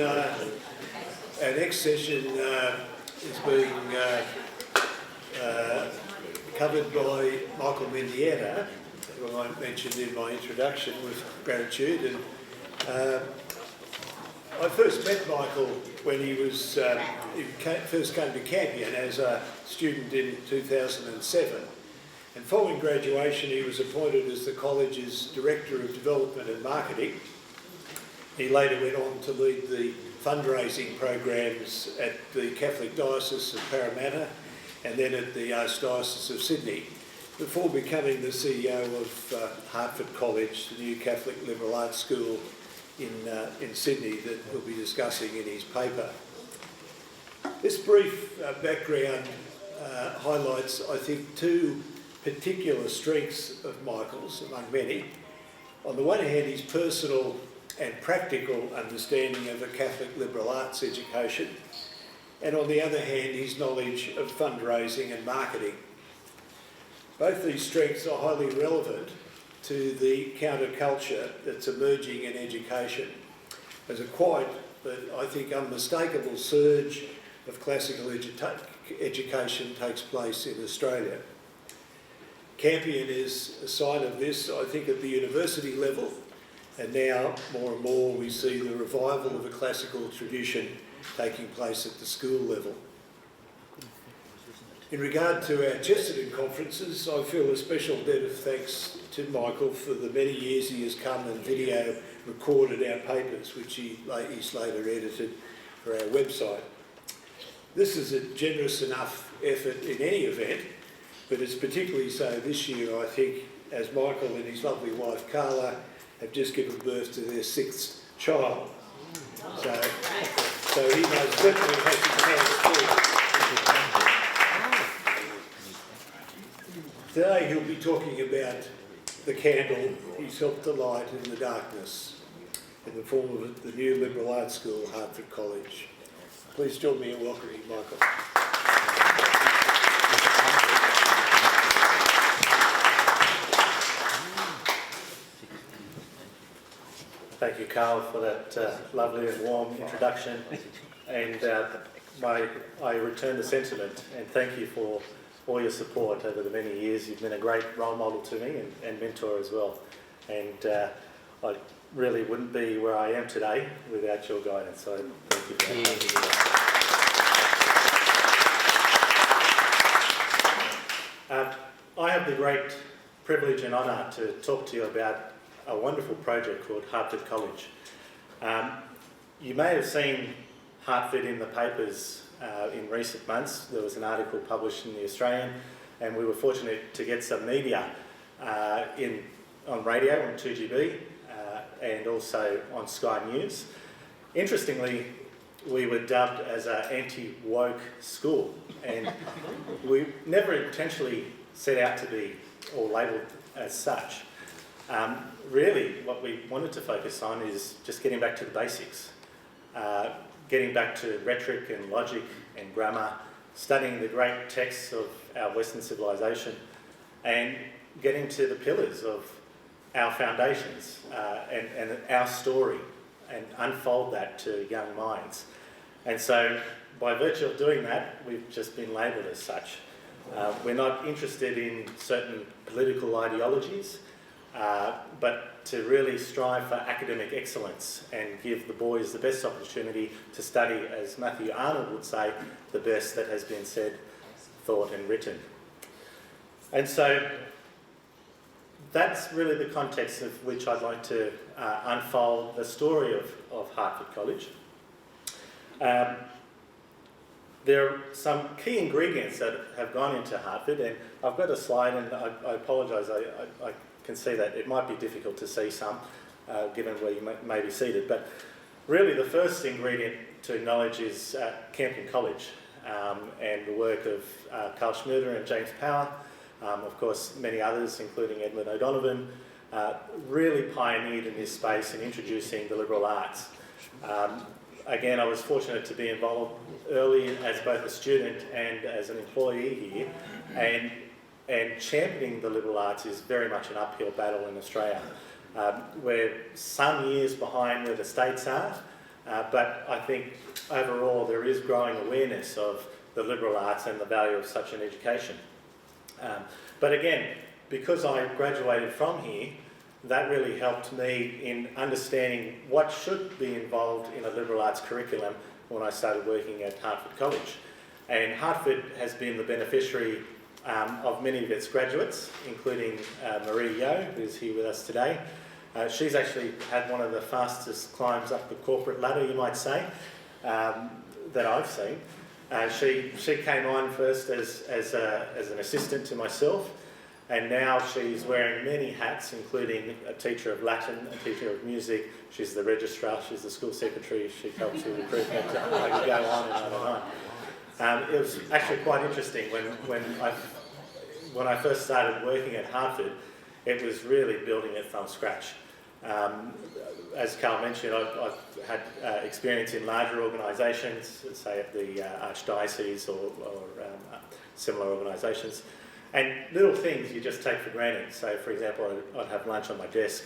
our next session is being covered by Michael Mendieta, who I mentioned in my introduction with gratitude. And I first met Michael when he was first came to Campion as a student in 2007. And following graduation, he was appointed as the college's Director of Development and Marketing. He later went on to lead the fundraising programs at the Catholic Diocese of Parramatta and then at the Archdiocese of Sydney, before becoming the CEO of Hartford College, the new Catholic liberal arts school in Sydney that we'll be discussing in his paper. This brief background highlights, I think, two particular strengths of Michael's, among many. On the one hand, his personal and practical understanding of a Catholic liberal arts education, and on the other hand, his knowledge of fundraising and marketing. Both these strengths are highly relevant to the counterculture that's emerging in education as a quite, but I think unmistakable surge of classical education takes place in Australia. Campion is a sign of this, I think, at the university level, and now more and more we see the revival of a classical tradition taking place at the school level. In regard to our Chesterton Conferences, I feel a special debt of thanks to Michael for the many years he has come and video recorded our papers, which he's later edited for our website. This is a generous enough effort in any event, but it's particularly so this year, I think, as Michael and his lovely wife Carla have just given birth to their sixth child. So he most certainly has his hands full. Today he'll be talking about the candle he's helped to light in the darkness in the form of the new liberal arts school, Hartford College. Please join me in welcoming Michael. Thank you, Carl, for that lovely and warm introduction. And I return the sentiment and thank you for all your support over the many years. You've been a great role model to me and mentor as well. And I really wouldn't be where I am today without your guidance. So thank you for that. I have the great privilege and honour to talk to you about a wonderful project called Hartford College. You may have seen Hartford in the papers in recent months. There was an article published in the Australian, and we were fortunate to get some media on radio, on 2GB, and also on Sky News. Interestingly, we were dubbed as an anti-woke school, and we never intentionally set out to be or labelled as such. Really, what we wanted to focus on is just getting back to the basics, getting back to rhetoric and logic and grammar, studying the great texts of our Western civilization, and getting to the pillars of our foundations and our story, and unfold that to young minds. And so, by virtue of doing that, we've just been labelled as such. We're not interested in certain political ideologies, but to really strive for academic excellence and give the boys the best opportunity to study, as Matthew Arnold would say, the best that has been said, thought and written. And so that's really the context of which I'd like to unfold the story of Hartford College. There are some key ingredients that have gone into Hartford, and I've got a slide, and I apologise, I can see that it might be difficult to see some, given where you may be seated. But really the first ingredient to acknowledge is Campion College and the work of Carl Schmuter and James Power, of course many others, including Edmund O'Donovan, really pioneered in this space in introducing the liberal arts. Again, I was fortunate to be involved early as both a student and as an employee here, and championing the liberal arts is very much an uphill battle in Australia. We're some years behind where the states are, but I think overall there is growing awareness of the liberal arts and the value of such an education. But again, because I graduated from here, that really helped me in understanding what should be involved in a liberal arts curriculum when I started working at Hertford College. And Hertford has been the beneficiary of many of its graduates, including Marie Yo, who's here with us today. She's actually had one of the fastest climbs up the corporate ladder, you might say, that I've seen. She came on first as an assistant to myself, and now she's wearing many hats, including a teacher of Latin, a teacher of music. She's the registrar, she's the school secretary, she helps with recruitment. I could go on and on and on. It was actually quite interesting when I first started working at Hertford. It was really building it from scratch. As Carl mentioned, I've had experience in larger organisations, say at the Archdiocese or similar organisations, and little things you just take for granted. So, for example, I'd have lunch on my desk,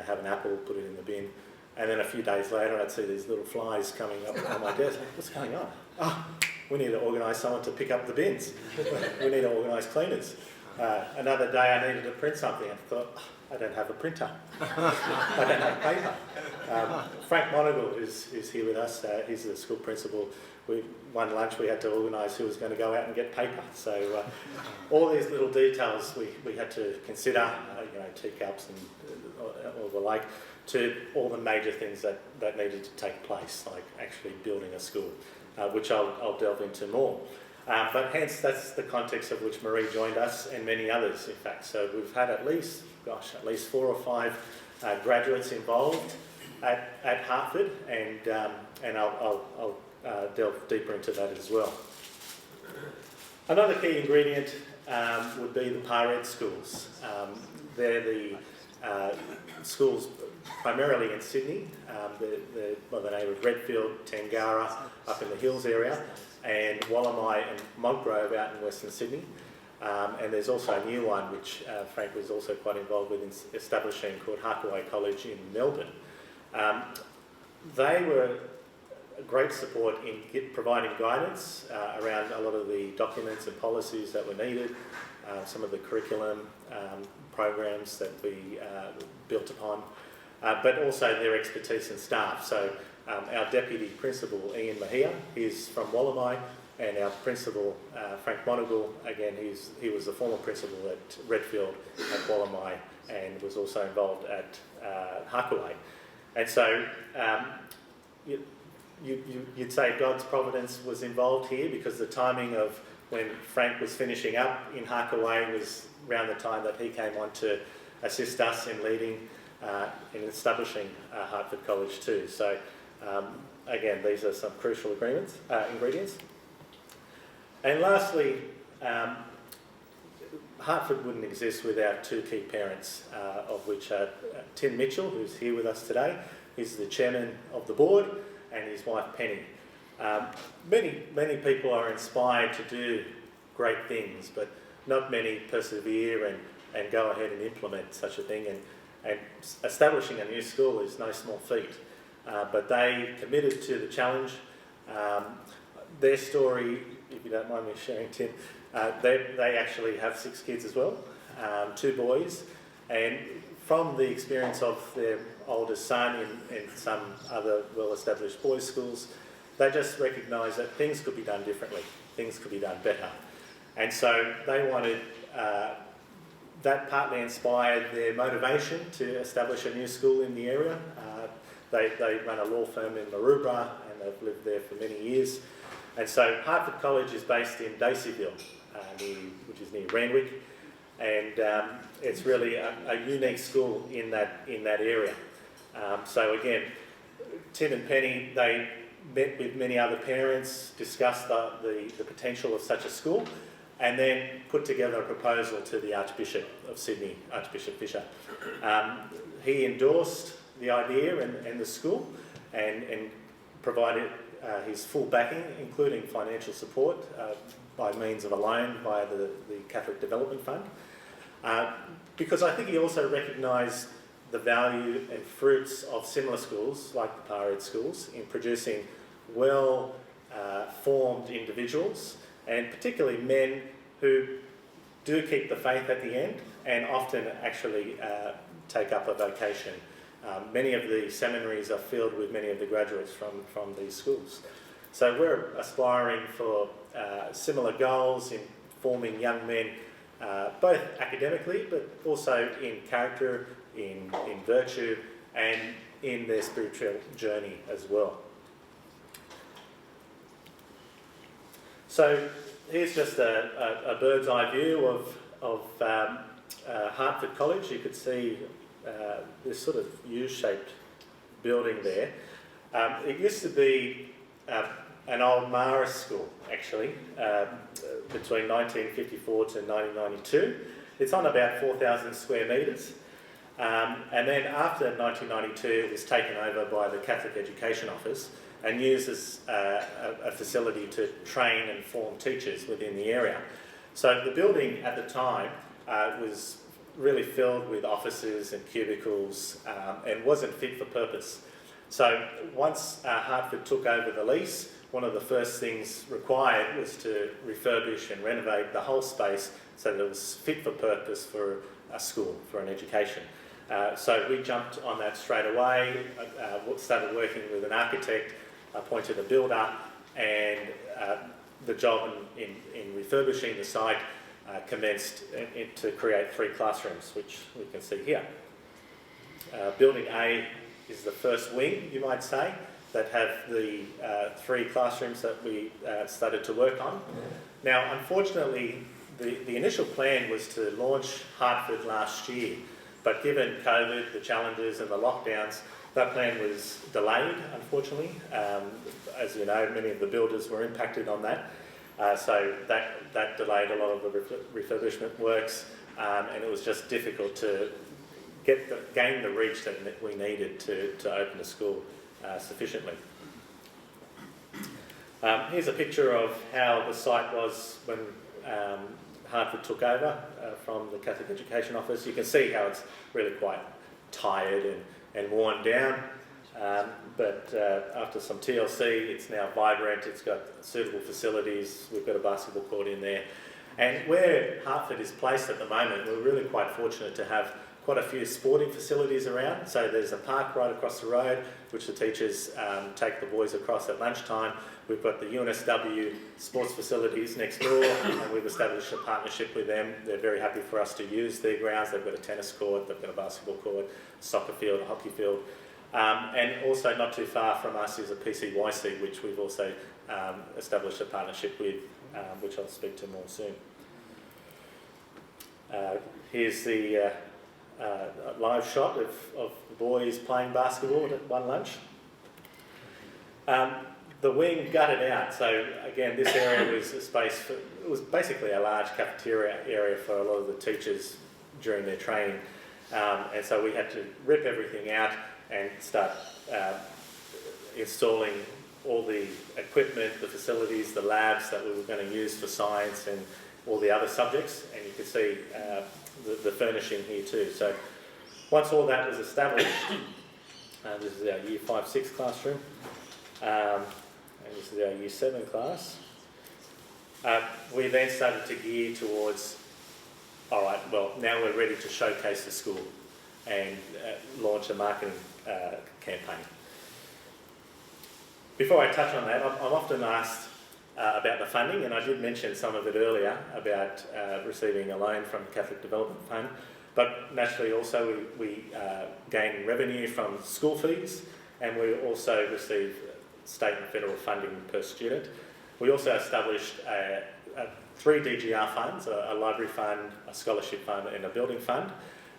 have an apple, put it in the bin, and then a few days later I'd see these little flies coming up on my desk. What's going on? Oh, we need to organise someone to pick up the bins. We need to organise cleaners. Another day I needed to print something. I thought, I don't have a printer. I don't have paper. Frank Monagle is here with us. He's the school principal. One lunch we had to organise who was going to go out and get paper. So all these little details we had to consider, teacups and all the like, to all the major things that needed to take place, like actually building a school, which I'll delve into more. But hence, that's the context of which Marie joined us, and many others, in fact. So we've had at least 4 or 5 graduates involved at Hertford, and I'll delve deeper into that as well. Another key ingredient would be the PARED schools. They're the schools primarily in Sydney. They're by the name of Redfield, Tangara, up in the hills area, and Wallamai and Montgrove out in Western Sydney. And there's also a new one which Frank was also quite involved with in establishing, called Harkaway College in Melbourne. They were a great support in providing guidance around a lot of the documents and policies that were needed, some of the curriculum programs that we built upon, but also their expertise and staff. So our deputy principal, Ian Mahia, he's from Wallamai, and our principal, Frank Monagle, again, he was the former principal at Redfield at Wallamai and was also involved at Harkaway. And so you'd say God's providence was involved here, because the timing of when Frank was finishing up in Harkaway was around the time that he came on to assist us in leading in establishing Hertford College too. So again, these are some crucial ingredients. And lastly, Hertford wouldn't exist without 2 key parents, of which are Tim Mitchell, who's here with us today. He's the chairman of the board, and his wife Penny. Many people are inspired to do great things, but not many persevere and go ahead and implement such a thing. And establishing a new school is no small feat. But they committed to the challenge. Their story, if you don't mind me sharing, Tim, they actually have 6 kids as well, 2 boys, and from the experience of their oldest son in some other well-established boys' schools, they just recognised that things could be done differently, things could be done better. And so they wanted, that partly inspired their motivation to establish a new school in the area. They run a law firm in Maroubra, and they've lived there for many years. And so Hertford College is based in Daceyville, which is near Randwick, and it's really a unique school in that area. So again, Tim and Penny, they met with many other parents, discussed the potential of such a school, and then put together a proposal to the Archbishop of Sydney, Archbishop Fisher. He endorsed the idea and the school, and provided his full backing, including financial support by means of a loan via the Catholic Development Fund. Because I think he also recognised the value and fruits of similar schools, like the Parade schools, in producing well-formed individuals, and particularly men who do keep the faith at the end and often actually take up a vocation. Many of the seminaries are filled with many of the graduates from these schools. So we're aspiring for similar goals in forming young men, both academically but also in character, in virtue, and in their spiritual journey as well. So here's just a bird's eye view of Hertford College. You could see this sort of U-shaped building there. It used to be an old Maris school, actually, between 1954 to 1992. It's on about 4,000 square metres. And then after 1992, it was taken over by the Catholic Education Office and used as a facility to train and form teachers within the area. So the building at the time was really filled with offices and cubicles and wasn't fit for purpose. So once Hertford took over the lease, one of the first things required was to refurbish and renovate the whole space so that it was fit for purpose for a school, for an education. So we jumped on that straight away, started working with an architect, appointed a builder, and the job in refurbishing the site commenced to create 3 classrooms, which we can see here. Building A is the first wing, you might say, that have the 3 classrooms that we started to work on. Now, unfortunately, the initial plan was to launch Hertford last year, but given COVID, the challenges and the lockdowns, that plan was delayed, unfortunately. As you know, many of the builders were impacted on that. So that delayed a lot of the refurbishment works, and it was just difficult to gain the reach that we needed to open the school sufficiently. Here's a picture of how the site was when Hertford took over from the Catholic Education Office. You can see how it's really quite tired and worn down, but after some TLC, it's now vibrant. It's got suitable facilities. We've got a basketball court in there. And where Hertford is placed at the moment, we're really quite fortunate to have quite a few sporting facilities around. So there's a park right across the road, which the teachers take the boys across at lunchtime. We've got the UNSW sports facilities next door, and we've established a partnership with them. They're very happy for us to use their grounds. They've got a tennis court, they've got a basketball court, soccer field, a hockey field. And also not too far from us is a PCYC, which we've also established a partnership with, which I'll speak to more soon. Here's the live shot of the boys playing basketball at one lunch. The wing gutted out, so again, this area was a space for, it was basically a large cafeteria area for a lot of the teachers during their training, and so we had to rip everything out and start installing all the equipment, the facilities, the labs that we were going to use for science and all the other subjects, and you can see the furnishing here too. So once all that was established, this is our Year 5-6 classroom, and this is our Year 7 class. We then started to gear towards, all right, well, now we're ready to showcase the school and launch a marketing campaign. Before I touch on that, I'm often asked about the funding, and I did mention some of it earlier about receiving a loan from the Catholic Development Fund, but naturally also we gain revenue from school fees, and we also receive state and federal funding per student. We also established 3 DGR funds, a library fund, a scholarship fund and a building fund,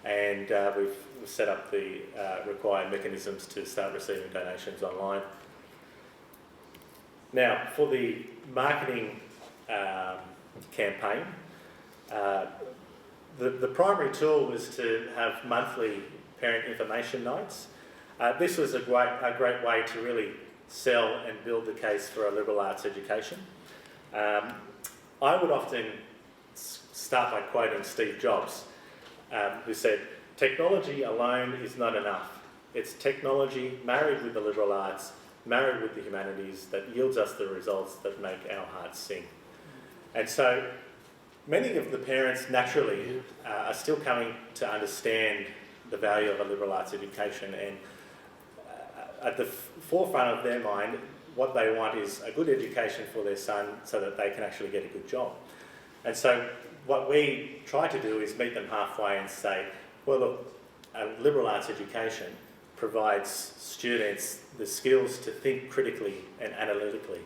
and we've set up the required mechanisms to start receiving donations online. Now, for the marketing campaign, the primary tool was to have monthly parent information nights. This was a great way to really sell and build the case for a liberal arts education. I would often start by quoting Steve Jobs, who said, technology alone is not enough. It's technology married with the liberal arts, married with the humanities, that yields us the results that make our hearts sing. And so many of the parents naturally are still coming to understand the value of a liberal arts education, and at the forefront of their mind, what they want is a good education for their son so that they can actually get a good job. And so what we try to do is meet them halfway and say, well, look, a liberal arts education provides students the skills to think critically and analytically,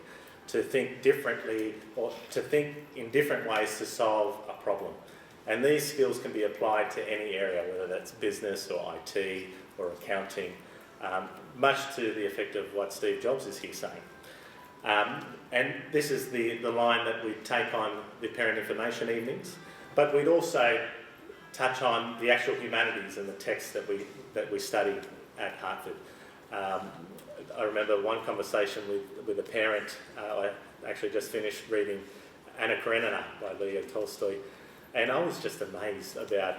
to think differently, or to think in different ways to solve a problem. And these skills can be applied to any area, whether that's business or IT or accounting, much to the effect of what Steve Jobs is here saying. And this is the line that we take on the parent information evenings, but we'd also touch on the actual humanities and the texts that we study at Hartford. I remember one conversation with a parent. I actually just finished reading Anna Karenina by Leo Tolstoy, and I was just amazed about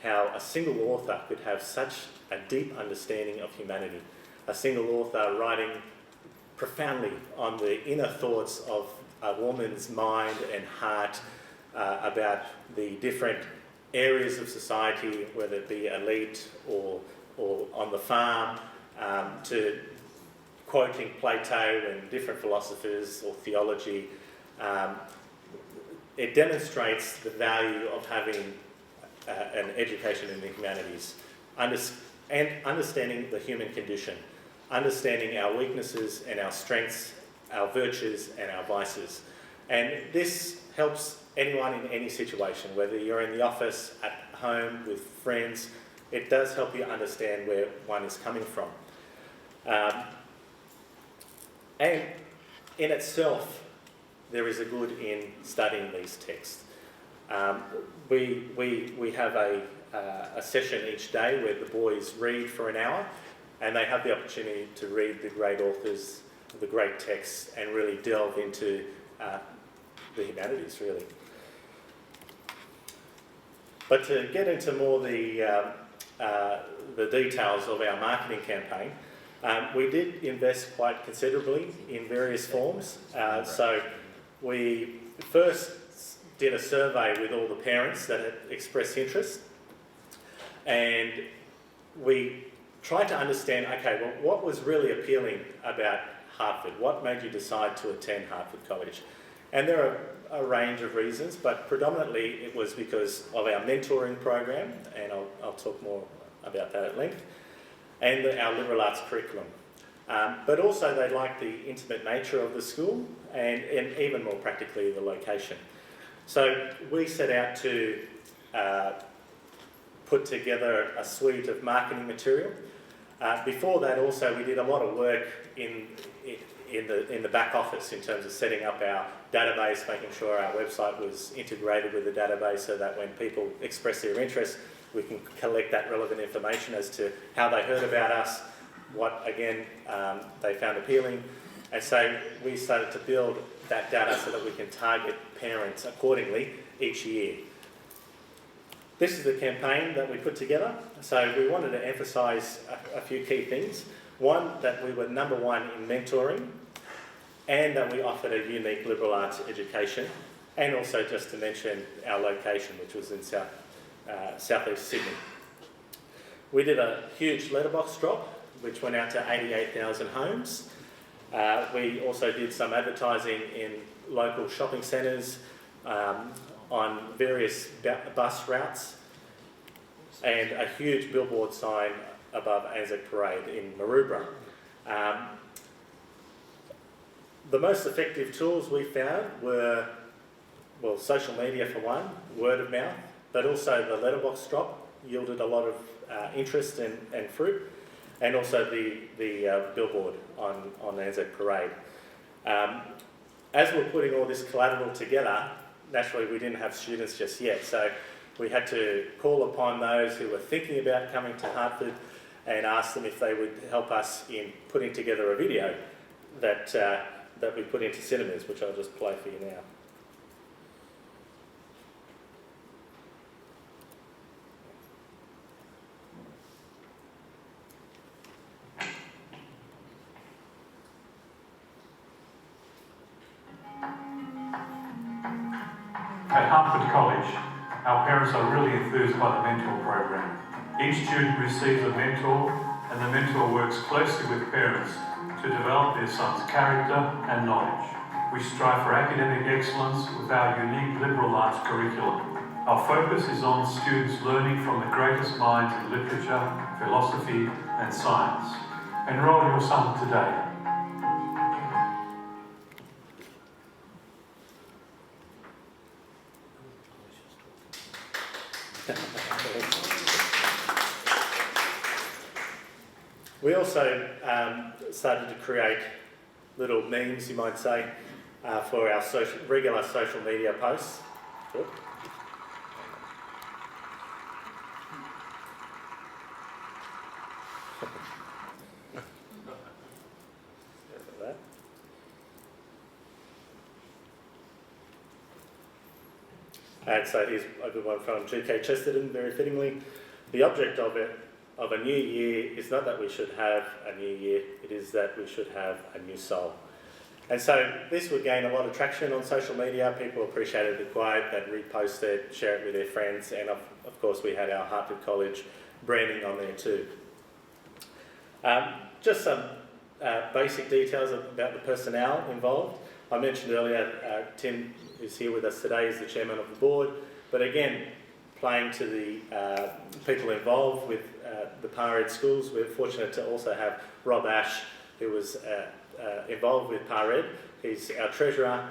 how a single author could have such a deep understanding of humanity. A single author writing profoundly on the inner thoughts of a woman's mind and heart, about the different areas of society, whether it be elite or on the farm, to quoting Plato and different philosophers or theology. It demonstrates the value of having an education in the humanities, and understanding the human condition, understanding our weaknesses and our strengths, our virtues and our vices. And this helps anyone in any situation, whether you're in the office, at home, with friends. It does help you understand where one is coming from. And in itself, there is a good in studying these texts. We have a session each day where the boys read for an hour, and they have the opportunity to read the great authors, the great texts, and really delve into the humanities, really. But to get into more the details of our marketing campaign, we did invest quite considerably in various forms. So we first did a survey with all the parents that had expressed interest, and we tried to understand, okay, well, what was really appealing about Hartford? What made you decide to attend Hartford College? And there are a range of reasons, but predominantly it was because of our mentoring program, and I'll talk more about that at length, and our liberal arts curriculum. But also they liked the intimate nature of the school, and even more practically, the location. So we set out to put together a suite of marketing material. Before that also, we did a lot of work in the back office in terms of setting up our database, making sure our website was integrated with the database so that when people express their interest, we can collect that relevant information as to how they heard about us, what, again, they found appealing. And so we started to build that data so that we can target parents accordingly each year. This is the campaign that we put together. So we wanted to emphasise a few key things. One, that we were number one in mentoring, and that we offered a unique liberal arts education, and also just to mention our location, which was in southeast Sydney. We did a huge letterbox drop, which went out to 88,000 homes. We also did some advertising in local shopping centres, on various bus routes, and a huge billboard sign above Anzac Parade in Maroubra. The most effective tools we found were, well, social media for one, word of mouth, but also the letterbox drop yielded a lot of interest and fruit, and also the billboard on Anzac Parade. As we're putting all this collateral together, naturally we didn't have students just yet, so we had to call upon those who were thinking about coming to Hartford and ask them if they would help us in putting together a video that we put into cinemas, which I'll just play for you now. Hartford College, our parents are really enthused by the mentor program. Each student receives a mentor, and the mentor works closely with parents to develop their son's character and knowledge. We strive for academic excellence with our unique liberal arts curriculum. Our focus is on students learning from the greatest minds in literature, philosophy and science. Enrol your son today. We also started to create little memes, you might say, for our regular social media posts. Good. And so here's a good one from GK Chesterton, very fittingly. The object of a new year is not that we should have a new year, it is that we should have a new soul. And so this would gain a lot of traction on social media. People appreciated the quote, they'd repost it, share it with their friends, and of course we had our Hartford College branding on there too. Just some basic details about the personnel involved. I mentioned earlier, Tim, who's here with us today, is the chairman of the board, but again, playing to the people involved with the PARED schools, we're fortunate to also have Rob Ash, who was involved with PARED. He's our treasurer.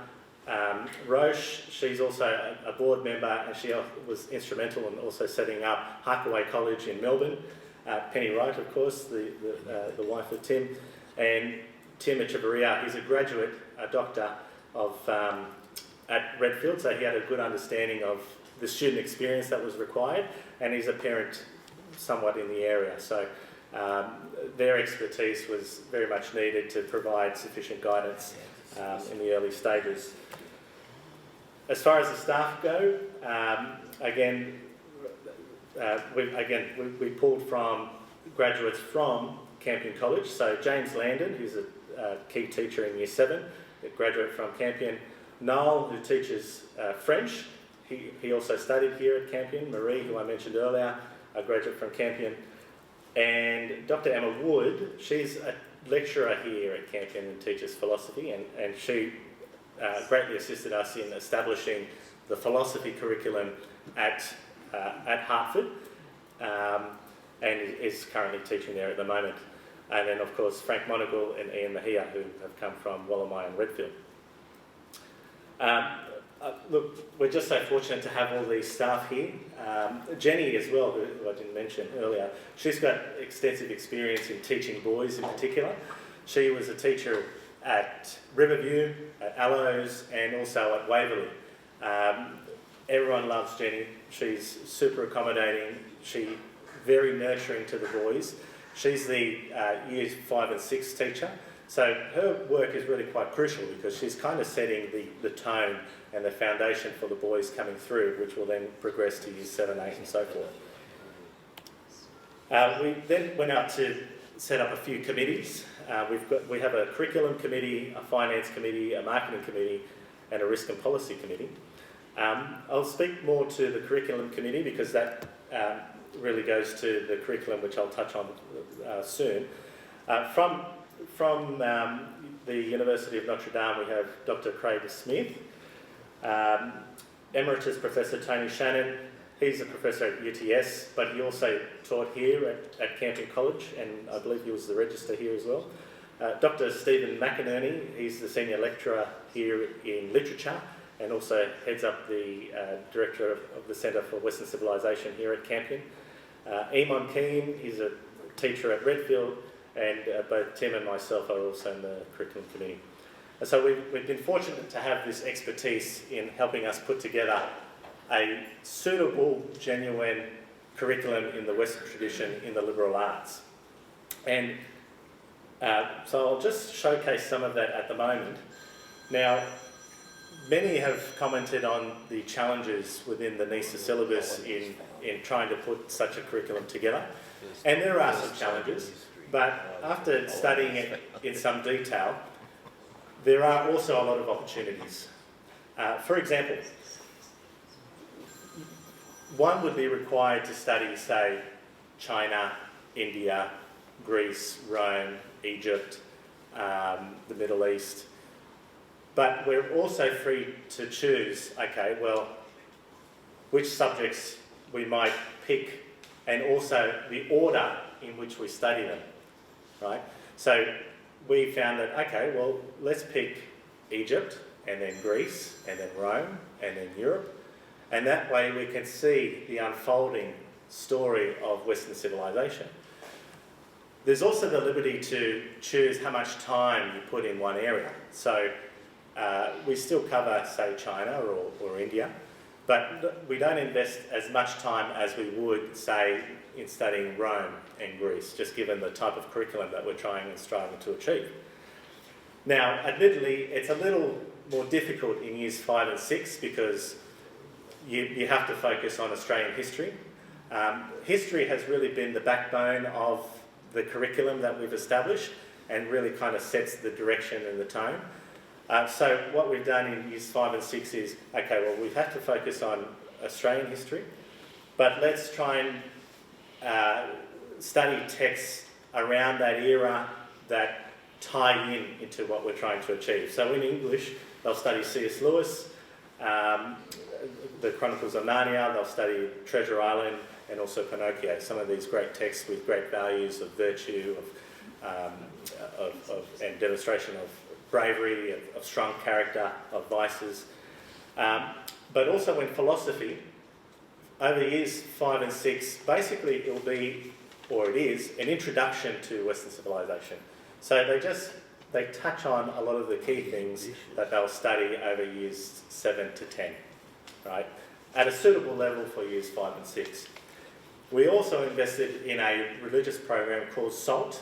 Roche, she's also a board member, and she was instrumental in also setting up Harkaway College in Melbourne. Penny Wright, of course, the wife of Tim, and Tim Echevarria, he's a graduate, a doctor of at Redfield, so he had a good understanding of the student experience that was required, and he's a parent somewhat in the area. So their expertise was very much needed to provide sufficient guidance in the early stages. As far as the staff go, we pulled from graduates from Campion College. So James Landon, who's a key teacher in Year 7, a graduate from Campion. Noel, who teaches French, he also studied here at Campion. Marie, who I mentioned earlier, a graduate from Campion. And Dr. Emma Wood, she's a lecturer here at Campion and teaches philosophy, and she greatly assisted us in establishing the philosophy curriculum at Hartford, and is currently teaching there at the moment. And then, of course, Frank Monagle and Ian Mahia, who have come from Wallamai and Redfield. Look, we're just so fortunate to have all these staff here. Jenny as well, who I didn't mention earlier, she's got extensive experience in teaching boys in particular. She was a teacher at Riverview, at Allows, and also at Waverley. Everyone loves Jenny. She's super accommodating. She's very nurturing to the boys. She's the Years 5 and 6 teacher. So her work is really quite crucial because she's kind of setting the tone and the foundation for the boys coming through, which will then progress to Years 7, 8 and so forth. We then went out to set up a few committees. We have a curriculum committee, a finance committee, a marketing committee, and a risk and policy committee. I'll speak more to the curriculum committee because that really goes to the curriculum, which I'll touch on soon. From the University of Notre Dame, we have Dr. Craig Smith, Emeritus Professor Tony Shannon. He's a professor at UTS, but he also taught here at Campion College, and I believe he was the register here as well. Dr. Stephen McInerney, he's the senior lecturer here in literature, and also heads up the director of the Centre for Western Civilisation here at Campion. Eamon Keane, he's a teacher at Redfield, and both Tim and myself are also in the curriculum committee. And so we've been fortunate to have this expertise in helping us put together a suitable, genuine curriculum in the Western tradition in the liberal arts. And so I'll just showcase some of that at the moment. Now, many have commented on the challenges within the NISA syllabus in trying to put such a curriculum together. And there are some challenges, but after studying it in some detail, there are also a lot of opportunities. For example, one would be required to study, say, China, India, Greece, Rome, Egypt, the Middle East. But we're also free to choose, okay, well, which subjects we might pick, and also the order in which we study them, right? So we found that, okay, well, let's pick Egypt, and then Greece, and then Rome, and then Europe, and that way we can see the unfolding story of Western civilization. There's also the liberty to choose how much time you put in one area. So we still cover, say, China or India, but we don't invest as much time as we would, say, in studying Rome and Greece, just given the type of curriculum that we're trying and striving to achieve. Now, admittedly, it's a little more difficult in years 5 and 6 because you have to focus on Australian history. History has really been the backbone of the curriculum that we've established and really kind of sets the direction and the tone. So what we've done in years 5 and 6 is, okay, well, we have to focus on Australian history, but let's try and study texts around that era that tie into what we're trying to achieve. So in English, they'll study C.S. Lewis, the Chronicles of Narnia, they'll study Treasure Island, and also Pinocchio, some of these great texts with great values of virtue, and demonstration of bravery, of strong character, of vices. But also in philosophy, over years 5 and 6, basically it will be, or it is, an introduction to Western civilization. So they touch on a lot of the key things that they'll study over years 7 to 10, right? At a suitable level for years 5 and 6. We also invested in a religious program called SALT.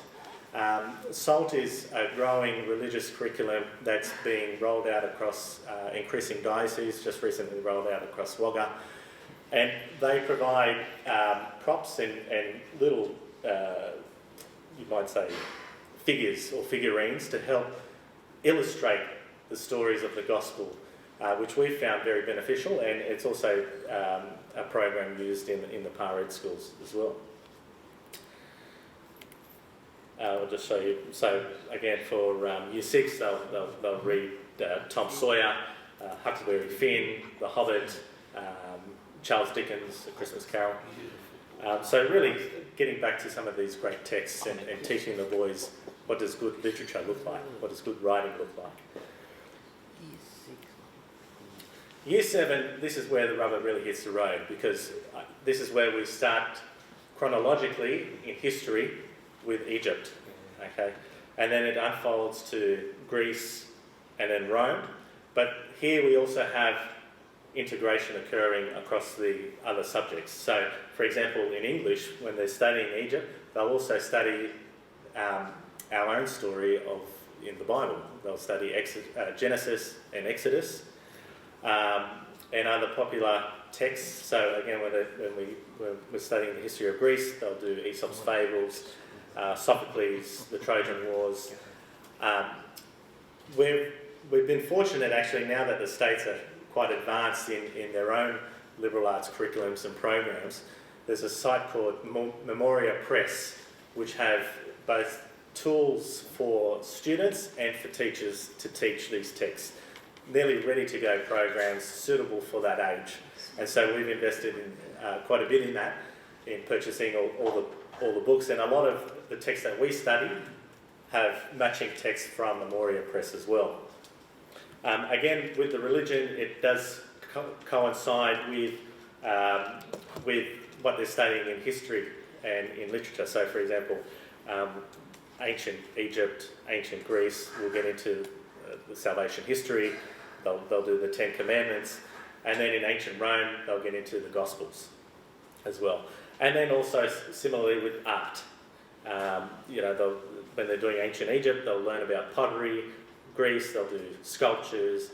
SALT is a growing religious curriculum that's being rolled out across increasing dioceses, just recently rolled out across Wagga. And they provide props and little, you might say, figures or figurines to help illustrate the stories of the gospel, which we found very beneficial, and it's also a program used in the par ed schools as well. I'll just show you. So again, for year 6, they'll read Tom Sawyer, Huckleberry Finn, The Hobbit, Charles Dickens, A Christmas Carol. So really getting back to some of these great texts and teaching the boys what does good literature look like, what does good writing look like. Year 7, this is where the rubber really hits the road, because this is where we start chronologically in history with Egypt, okay? And then it unfolds to Greece and then Rome. But here we also have integration occurring across the other subjects. So, for example, in English, when they're studying Egypt, they'll also study our own story in the Bible. They'll study Genesis and Exodus, and other popular texts. So again, when we're studying the history of Greece, they'll do Aesop's Fables, Sophocles, the Trojan Wars. We've been fortunate actually now that the states are quite advanced in their own liberal arts curriculums and programs. There's a site called Memoria Press, which have both tools for students and for teachers to teach these texts. Nearly ready-to-go programs suitable for that age. And so we've invested in quite a bit in that, in purchasing all the books, and a lot of the texts that we study have matching texts from Memoria Press as well. Again, with the religion, it does coincide with what they're studying in history and in literature. So, for example, ancient Egypt, ancient Greece, we'll get into the salvation history. They'll do the 10 Commandments, and then in ancient Rome, they'll get into the Gospels as well. And then also similarly with art. When they're doing ancient Egypt, they'll learn about pottery. Greece, they'll do sculptures.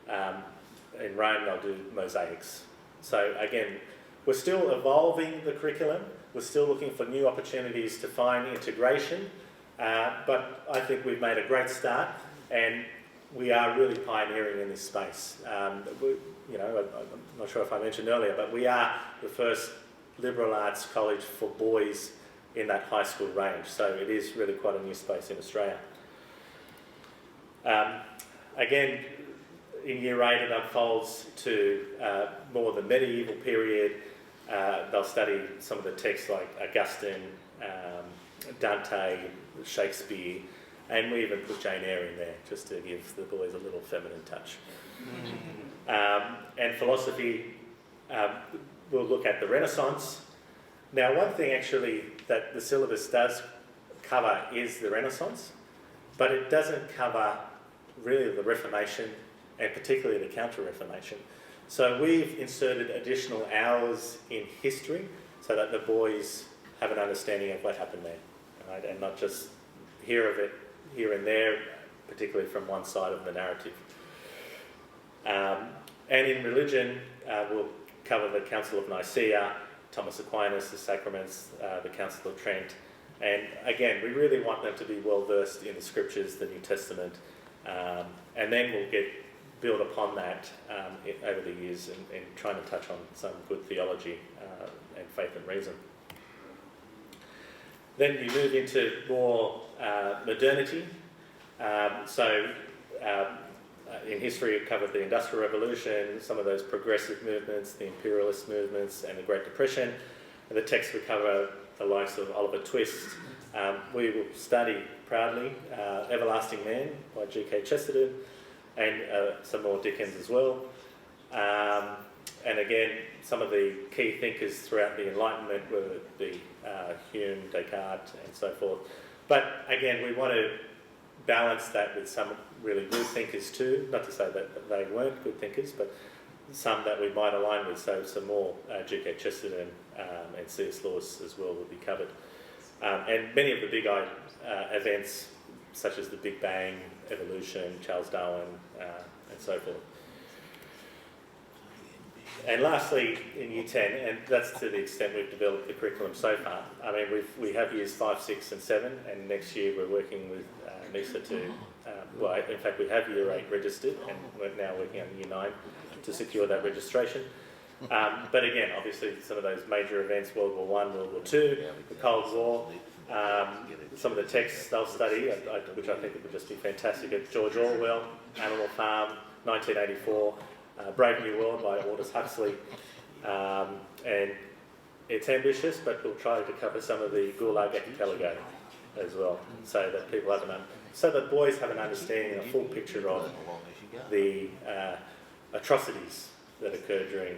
In Rome, they'll do mosaics. So again, we're still evolving the curriculum. We're still looking for new opportunities to find integration. But I think we've made a great start. And we are really pioneering in this space. I'm not sure if I mentioned earlier, but we are the first liberal arts college for boys in that high school range, so it is really quite a new space in Australia. Again, in Year 8 it unfolds to more the medieval period. They'll study some of the texts like Augustine, Dante, Shakespeare, and we even put Jane Eyre in there just to give the boys a little feminine touch. And philosophy, we'll look at the Renaissance. Now, one thing actually that the syllabus does cover is the Renaissance, but it doesn't cover really the Reformation and particularly the Counter-Reformation. So we've inserted additional hours in history so that the boys have an understanding of what happened there, right? And not just hear of it here and there, particularly from one side of the narrative. And in religion, we'll cover the Council of Nicaea, Thomas Aquinas, the Sacraments, the Council of Trent. And again, we really want them to be well versed in the scriptures, the New Testament, and then we'll build upon that over the years and trying to touch on some good theology and faith and reason. Then you move into more modernity. In history, it covered the Industrial Revolution, some of those progressive movements, the imperialist movements, and the Great Depression. And the text would cover the likes of Oliver Twist. We will study proudly Everlasting Man by G.K. Chesterton, and some more Dickens as well. And again, some of the key thinkers throughout the Enlightenment, whether it be Hume, Descartes, and so forth. But again, we want to balance that with some really good thinkers too. Not to say that they weren't good thinkers, but some that we might align with. So some more G.K. Chesterton and C.S. Lewis as well will be covered. And many of the big events, such as the Big Bang, evolution, Charles Darwin, and so forth. And lastly, in Year 10, and that's to the extent we've developed the curriculum so far. I mean, we have Years 5, 6 and 7, and next year we're working with NISA to, in fact we have Year 8 registered, and we're now working on Year 9 to secure that registration. But again, obviously some of those major events, World War I, World War II, the Cold War, some of the texts they'll study, which I think would just be fantastic, at George Orwell, Animal Farm, 1984, Brave New World by Aldous Huxley, and it's ambitious, but we'll try to cover some of the Gulag Archipelago as well, so that people have so that boys have an understanding and a full picture of the atrocities that occurred during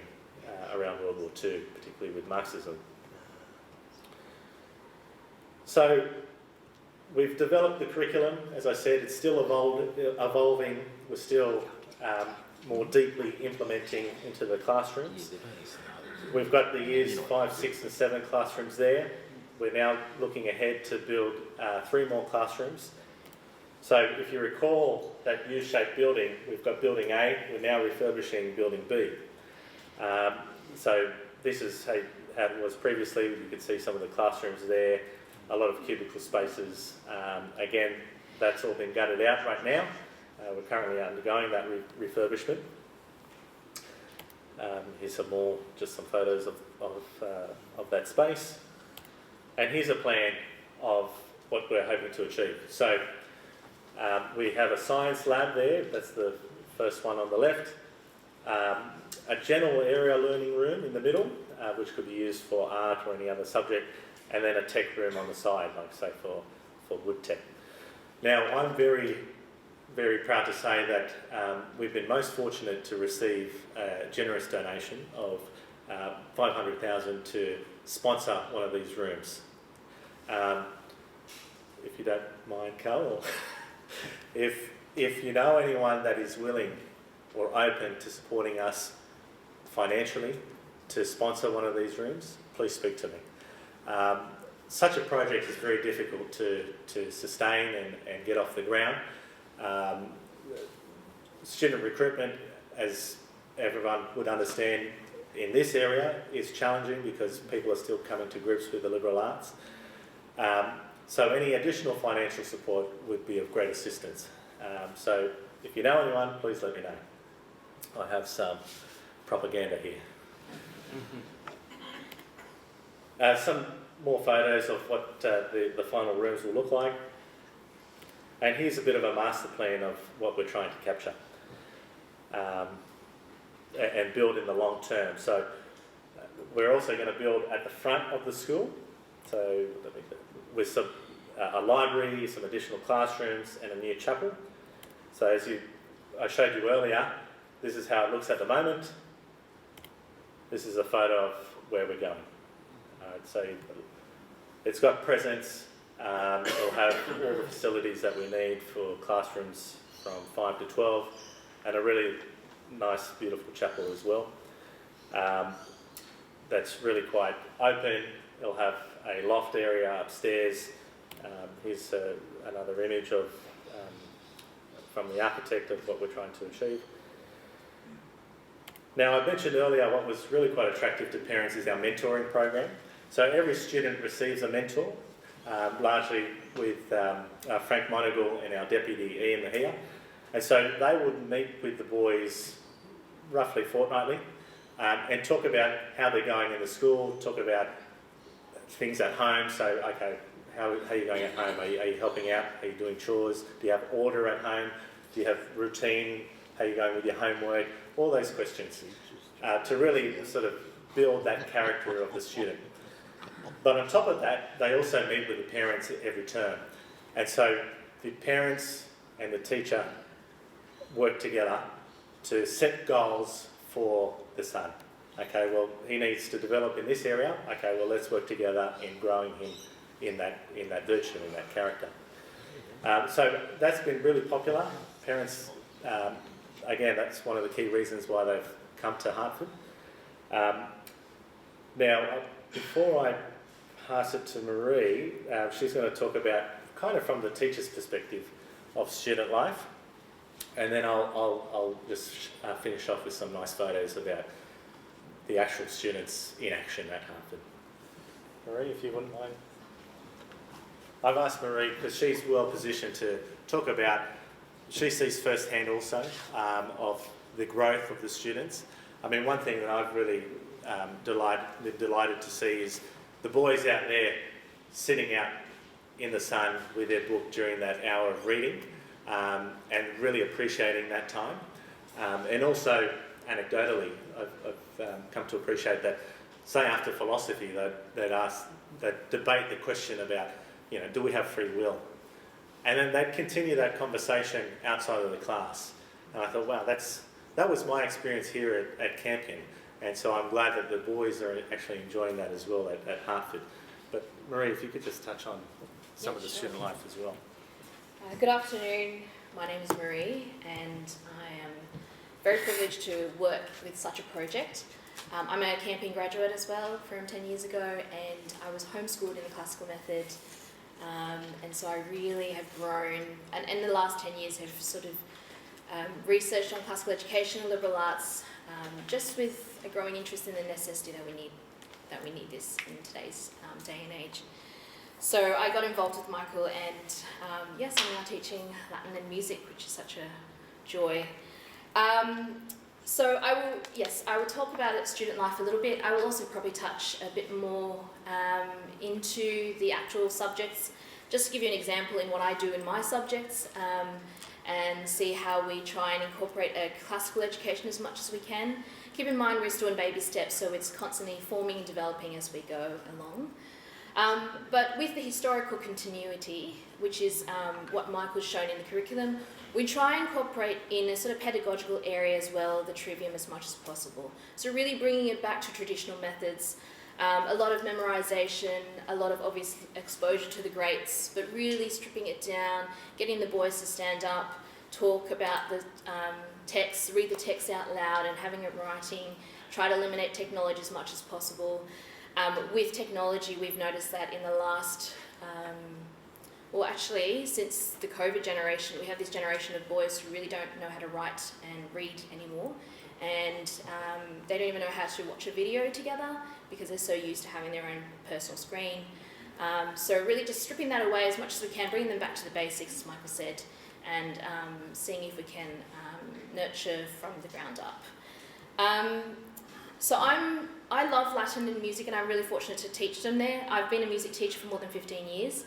around World War II, particularly with Marxism. So we've developed the curriculum. As I said, it's still evolving. We're still more deeply implementing into the classrooms. We've got the Years 5, 6 and 7 classrooms there. We're now looking ahead to build 3 more classrooms. So if you recall that U-shaped building, we've got Building A, we're now refurbishing Building B. So this is how it was previously. You could see some of the classrooms there, a lot of cubicle spaces. Again, that's all been gutted out right now. We're currently undergoing that refurbishment. Here's some photos of that space. And here's a plan of what we're hoping to achieve. So we have a science lab there, that's the first one on the left. A general area learning room in the middle, which could be used for art or any other subject, and then a tech room on the side, like say for wood tech. Now, I'm very, very proud to say that we've been most fortunate to receive a generous donation of $500,000 to sponsor one of these rooms. If you don't mind, Carl, if you know anyone that is willing or open to supporting us financially to sponsor one of these rooms, please speak to me. Such a project is very difficult to sustain and get off the ground. Student recruitment, as everyone would understand in this area, is challenging because people are still coming to grips with the liberal arts. So any additional financial support would be of great assistance. So if you know anyone, please let me know. I have some propaganda here. Some more photos of what the final rooms will look like. And here's a bit of a master plan of what we're trying to capture and build in the long term. So we're also going to build at the front of the school, so with some a library, some additional classrooms and a new chapel. So as I showed you earlier, this is how it looks at the moment. This is a photo of where we're going. So it's got presents. It'll have all the facilities that we need for classrooms from 5 to 12 and a really nice, beautiful chapel as well. That's really quite open. It'll have a loft area upstairs. Here's another image of from the architect of what we're trying to achieve. Now, I mentioned earlier what was really quite attractive to parents is our mentoring program. So every student receives a mentor, largely with Frank Monagle and our deputy Ian Mahia. And so they would meet with the boys roughly fortnightly and talk about how they're going in the school, talk about things at home. So, okay, how are you going at home? Are you helping out? Are you doing chores? Do you have order at home? Do you have routine? How are you going with your homework? All those questions to really sort of build that character of the student. But on top of that, they also meet with the parents every term. And so the parents and the teacher work together to set goals for the son. Okay, well, he needs to develop in this area. Okay, well, let's work together in growing him in that virtue, in that character. So that's been really popular. Parents, again, that's one of the key reasons why they've come to Hartford. Now, before I pass it to Marie, she's going to talk about kind of from the teacher's perspective of student life, and then I'll just finish off with some nice photos about the actual students in action at Hartford. Marie, if you wouldn't mind. I've asked Marie because she's well positioned to talk about, she sees firsthand also of the growth of the students. I mean, one thing that I've really delighted to see is the boys out there sitting out in the sun with their book during that hour of reading and really appreciating that time. And also, anecdotally, I've come to appreciate that, say after philosophy, that debate the question about, do we have free will? And then they'd continue that conversation outside of the class. And I thought, wow, that was my experience here at Campion. And so I'm glad that the boys are actually enjoying that as well at Hartford. But Marie, if you could just touch on some of the student life as well. Good afternoon, my name is Marie and I am very privileged to work with such a project. I'm a Campion graduate as well from 10 years ago and I was homeschooled in the classical method. And so I really have grown, and in the last 10 years have sort of researched on classical education and liberal arts, just with a growing interest in the necessity that we need this in today's day and age. So I got involved with Michael and yes, I'm now teaching Latin and music, which is such a joy. So I will talk about student life a little bit. I will also probably touch a bit more into the actual subjects, just to give you an example in what I do in my subjects and see how we try and incorporate a classical education as much as we can. Keep in mind we're still in baby steps, so it's constantly forming and developing as we go along. But with the historical continuity, which is what Michael's shown in the curriculum, we try and incorporate in a sort of pedagogical area as well the trivium as much as possible. So really bringing it back to traditional methods, a lot of memorization, a lot of obvious exposure to the greats, but really stripping it down, getting the boys to stand up, talk about the text, read the text out loud and having it writing, try to eliminate technology as much as possible. With technology, we've noticed that in the last, since the COVID generation, we have this generation of boys who really don't know how to write and read anymore. And they don't even know how to watch a video together because they're so used to having their own personal screen. So really just stripping that away as much as we can, bringing them back to the basics, as Michael said, and seeing if we can nurture from the ground up. So I love Latin and music, and I'm really fortunate to teach them there. I've been a music teacher for more than 15 years.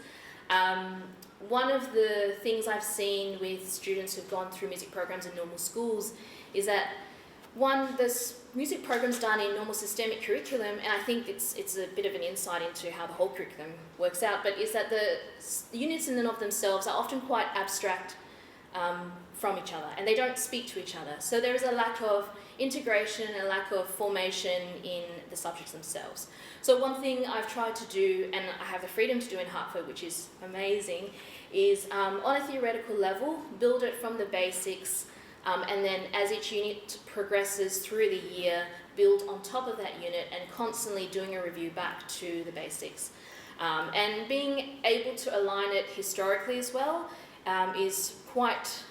One of the things I've seen with students who've gone through music programs in normal schools is that, one, there's music programs done in normal systemic curriculum, and I think it's a bit of an insight into how the whole curriculum works out, but is that the units in and of themselves are often quite abstract from each other, and they don't speak to each other. So there is a lack of integration and a lack of formation in the subjects themselves. So one thing I've tried to do, and I have the freedom to do in Hartford, which is amazing, is on a theoretical level, build it from the basics, and then as each unit progresses through the year, build on top of that unit and constantly doing a review back to the basics. And being able to align it historically as well is quite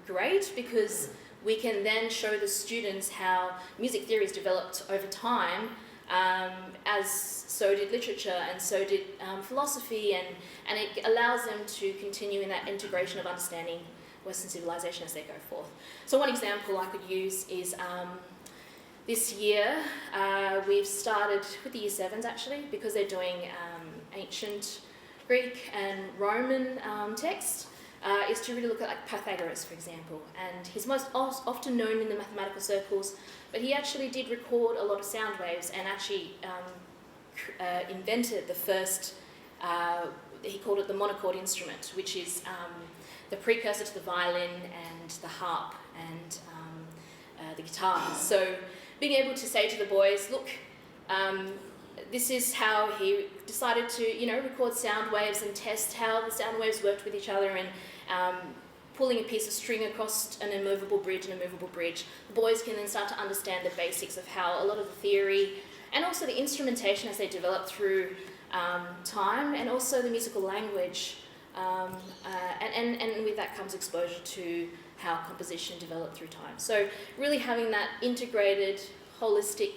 great, because we can then show the students how music theory is developed over time, as so did literature and so did philosophy, and it allows them to continue in that integration of understanding Western civilization as they go forth. So one example I could use is this year we've started with the Year 7s actually, because they're doing ancient Greek and Roman texts. Is to really look at like Pythagoras, for example, and he's most often known in the mathematical circles, but he actually did record a lot of sound waves and actually invented the first, he called it the monochord instrument, which is the precursor to the violin and the harp and the guitar. So being able to say to the boys, look, this is how he decided to, record sound waves and test how the sound waves worked with each other, and pulling a piece of string across an immovable bridge. The boys can then start to understand the basics of how a lot of the theory and also the instrumentation as they develop through time, and also the musical language, and with that comes exposure to how composition developed through time. So really having that integrated, holistic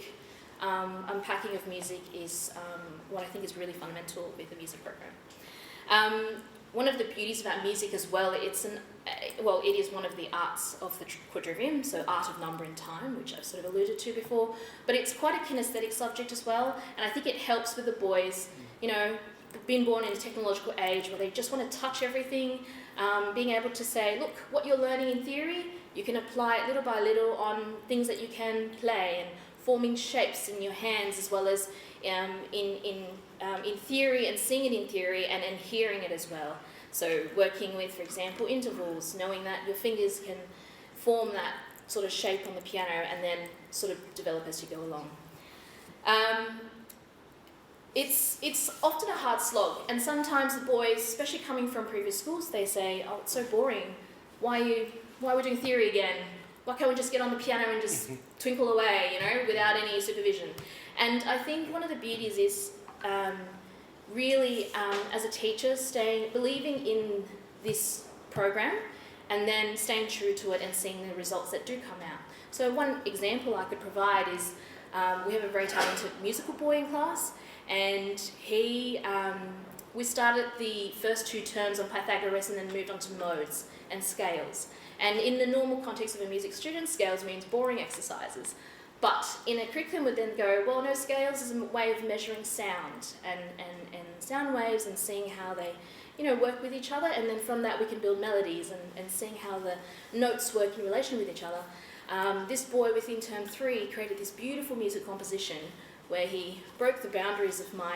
unpacking of music is what I think is really fundamental with the music program. One of the beauties about music as well, it is one of the arts of the quadrivium, so art of number and time, which I've sort of alluded to before, but it's quite a kinesthetic subject as well, and I think it helps with the boys, being born in a technological age where they just want to touch everything, being able to say, look, what you're learning in theory, you can apply it little by little on things that you can play, and forming shapes in your hands, as well as in theory, and seeing it in theory, and hearing it as well. So working with, for example, intervals, knowing that your fingers can form that sort of shape on the piano and then sort of develop as you go along. It's often a hard slog, and sometimes the boys, especially coming from previous schools, they say, oh, it's so boring. Why are we doing theory again? Why can't we just get on the piano and just twinkle away, without any supervision? And I think one of the beauties is really, as a teacher, believing in this program and then staying true to it and seeing the results that do come out. So one example I could provide is we have a very talented musical boy in class, and we started the first 2 terms on Pythagoras and then moved on to modes and scales. And in the normal context of a music student, scales means boring exercises. But in a curriculum would then go, well, no, scales is a way of measuring sound and sound waves, and seeing how they, work with each other. And then from that we can build melodies and seeing how the notes work in relation with each other. This boy within term 3 created this beautiful music composition where he broke the boundaries of my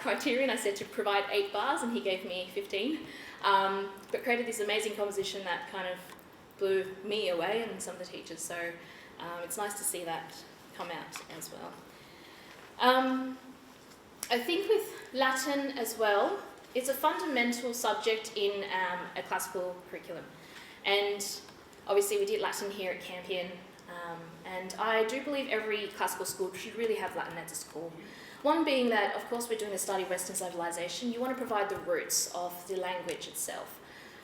criterion. I said to provide 8 bars and he gave me 15. But created this amazing composition that kind of blew me away and some of the teachers. So it's nice to see that come out as well. I think with Latin as well, it's a fundamental subject in a classical curriculum. And obviously we did Latin here at Campion, and I do believe every classical school should really have Latin as a school. One being that, of course, we're doing a study of Western civilization. You want to provide the roots of the language itself.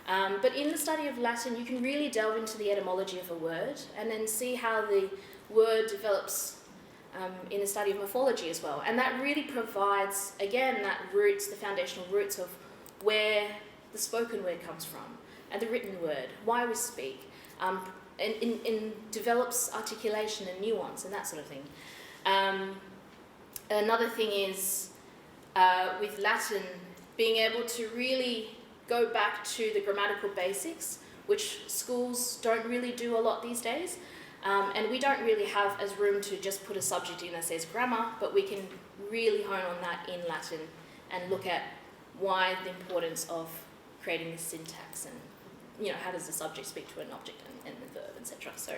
But in the study of Latin, you can really delve into the etymology of a word and then see how the word develops in the study of morphology as well. And that really provides, again, the foundational roots of where the spoken word comes from. and the written word, why we speak, and develops articulation and nuance and that sort of thing. Another thing is with Latin, being able to really go back to the grammatical basics, which schools don't really do a lot these days. And we don't really have as room to just put a subject in that says grammar, but we can really hone on that in Latin and look at why the importance of creating this syntax and, you know, how does the subject speak to an object and the verb, etc. So,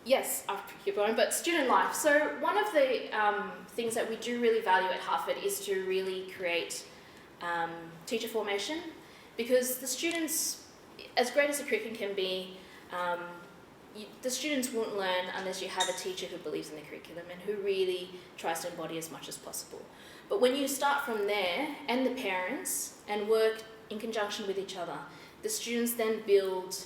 yes, I'll keep going, but student life. So one of the things that we do really value at Hartford is to really create teacher formation, because the students, as great as the curriculum can be, the students won't learn unless you have a teacher who believes in the curriculum and who really tries to embody as much as possible. But when you start from there, and the parents, and work in conjunction with each other, the students then build,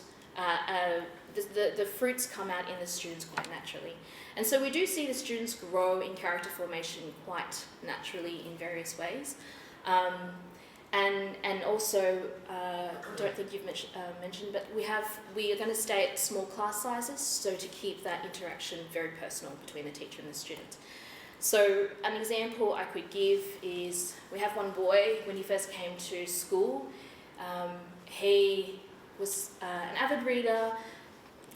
the fruits come out in the students quite naturally. And so we do see the students grow in character formation quite naturally in various ways. And also, I don't think you've mentioned, but we are going to stay at small class sizes, so to keep that interaction very personal between the teacher and the student. So an example I could give is, we have one boy, when he first came to school, he was an avid reader,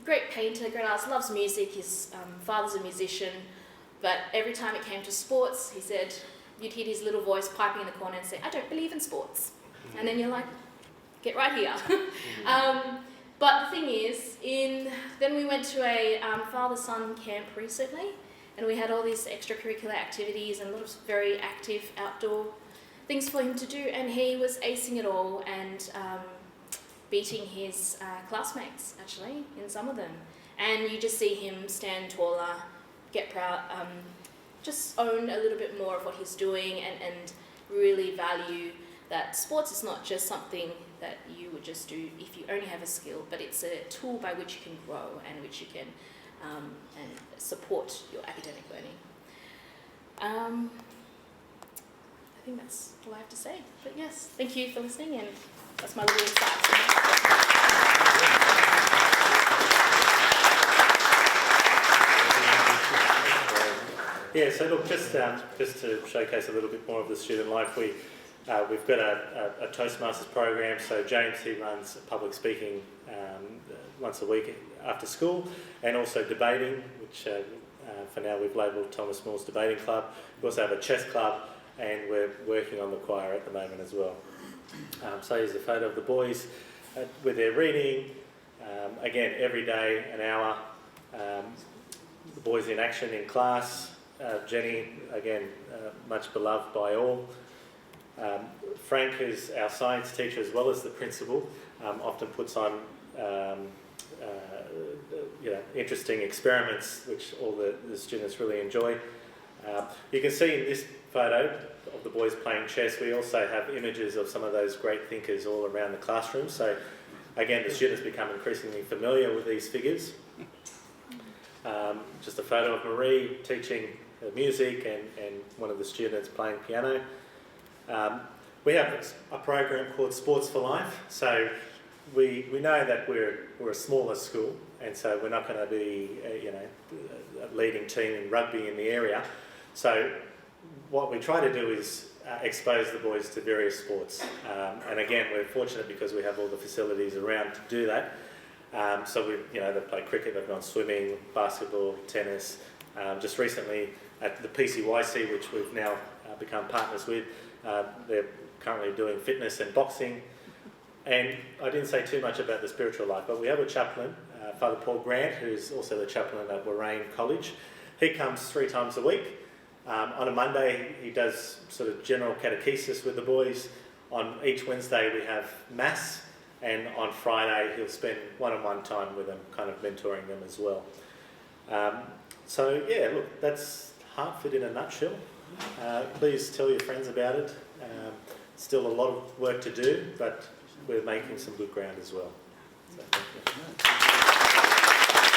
great painter, great artist, loves music, his father's a musician, but every time it came to sports, he said, you'd hear his little voice piping in the corner and say, I don't believe in sports. And then you're like, get right here. But the thing is, then we went to a father-son camp recently, and we had all these extracurricular activities and a lot of very active outdoor things for him to do, and he was acing it all and beating his classmates, actually, in some of them. And you just see him stand taller, get proud, just own a little bit more of what he's doing, and really value that sports is not just something that you would just do if you only have a skill, but it's a tool by which you can grow and which you can and support your academic learning. I think that's all I have to say. But yes, thank you for listening, and that's my little insight. Yeah, so look, just to showcase a little bit more of the student life, we've got a Toastmasters program. So James, he runs public speaking once a week after school, and also debating, which for now we've labelled Thomas More's Debating Club. We also have a chess club, and we're working on the choir at the moment as well. So here's a photo of the boys with their reading. Again, every day, an hour. The boys in action in class. Jenny, again, much beloved by all. Frank, who's our science teacher as well as the principal, often puts on interesting experiments which all the students really enjoy. You can see in this photo of the boys playing chess, we also have images of some of those great thinkers all around the classroom. So again, the students become increasingly familiar with these figures. Just a photo of Marie teaching music and one of the students playing piano. We have a program called Sports for Life. So we know that we're a smaller school, and so we're not going to be a leading team in rugby in the area. So what we try to do is expose the boys to various sports. And again, we're fortunate because we have all the facilities around to do that. So they've played cricket, they've gone swimming, basketball, tennis. Just recently at the PCYC, which we've now become partners with, they're currently doing fitness and boxing. And I didn't say too much about the spiritual life, but we have a chaplain, Father Paul Grant, who's also the chaplain at Campion College. He comes 3 times a week. On a Monday, he does sort of general catechesis with the boys. On each Wednesday, we have Mass. And on Friday, he'll spend one-on-one time with them, kind of mentoring them as well. So yeah, look, that's Hartford in a nutshell. Please tell your friends about it. Still a lot of work to do, but we're making some good ground as well. So, thank you.